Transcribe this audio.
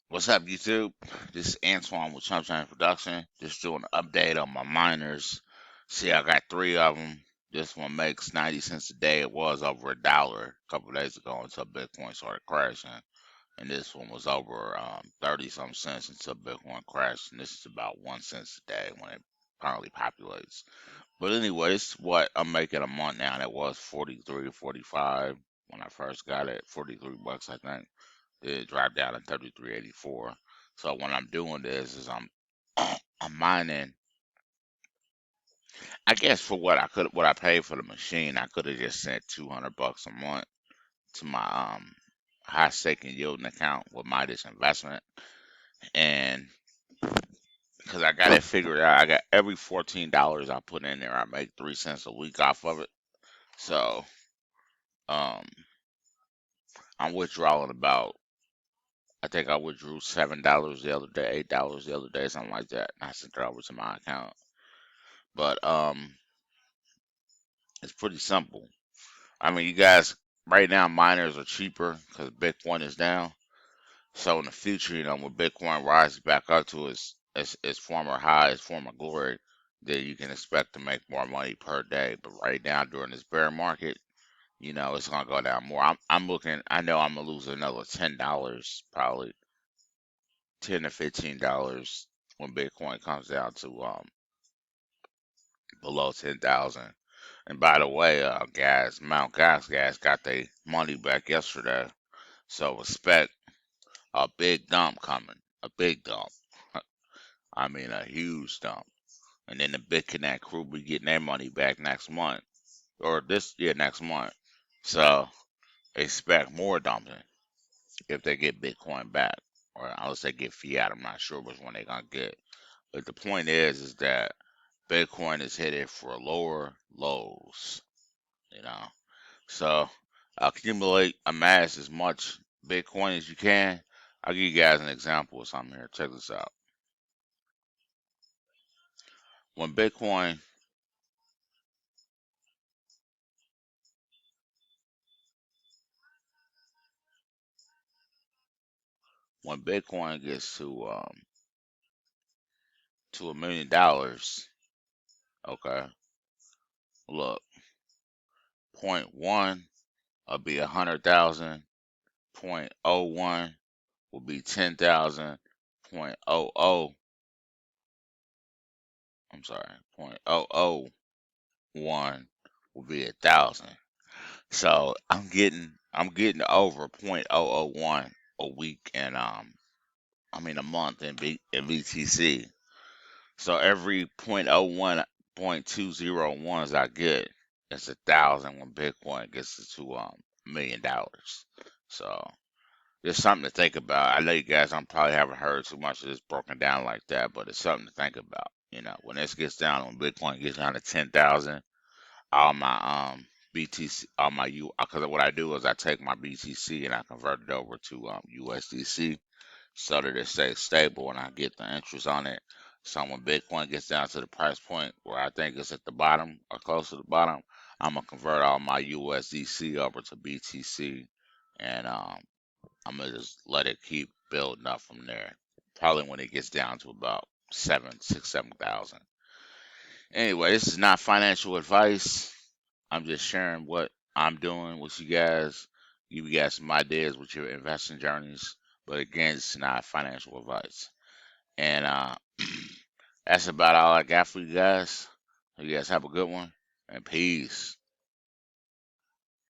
What's up, YouTube? This is Antoine with Chump Change Production. Just doing an update on my miners. See, I got three of them. This one makes 90 cents a day. It was over $1 a couple days ago until Bitcoin started crashing. And this one was over 30 some cents until Bitcoin crashed. And this is about 1 cent a day when it currently populates. But anyways, what I'm making a month now, and it was 43 or 45 when I first got it. 43 bucks, I think. It dropped down to 33.84. So what I'm doing is I'm I'm mining. I guess for what I paid for the machine, I could have just sent 200 bucks a month to my high staking yielding account with Midas investment, and because I got it figured out, I got every $14 I put in there, I make 3 cents a week off of it. So um, I'm withdrawing about. I think I withdrew $7 the other day, $8 the other day, something like that. And I sent it over to my account. But it's pretty simple. I mean, you guys, right now miners are cheaper because Bitcoin is down. So in the future, when Bitcoin rises back up to its former high, its former glory, then you can expect to make more money per day. But right now, during this bear market, it's gonna go down more. I'm looking. I know I'm gonna lose another $10, probably $10 to $15 when Bitcoin comes down to below 10,000. And by the way, Mount Gas got their money back yesterday. So expect a big dump coming. A big dump. I mean, a huge dump. And then the BitConnect crew be getting their money back next month. Or this year, next month. So expect more dumping if they get Bitcoin back. Or unless they get fiat, I'm not sure which one they're going to get. But the point is that Bitcoin is headed for lower lows, you know. So accumulate, amass as much Bitcoin as you can. I'll give you guys an example of something here. Check this out. When Bitcoin, when Bitcoin gets to $1 million, okay, look, point one will be 100,000. Point oh one will be 10,000. Point oh oh, I'm sorry. Point oh oh one will be 1,000. So I'm getting over point oh oh one a week and I mean a month in BTC. So every point oh one point 201s I get, it's 1,000 when Bitcoin gets to $1 million. So just something to think about. I know you guys I probably haven't heard too much of this broken down like that, but it's something to think about. When this gets down, when Bitcoin gets down to 10,000, all my BTC, all my U, because what I do is I take my BTC and I convert it over to USDC so that it stays stable and I get the interest on it. So when Bitcoin gets down to the price point where I think it's at the bottom or close to the bottom, I'm gonna convert all my USDC over to BTC, and I'm gonna just let it keep building up from there. Probably when it gets down to about 7,000. Anyway, this is not financial advice. I'm just sharing what I'm doing with you guys, give you guys some ideas with your investing journeys. But again, it's not financial advice. And that's about all I got for you guys. You guys have a good one and peace.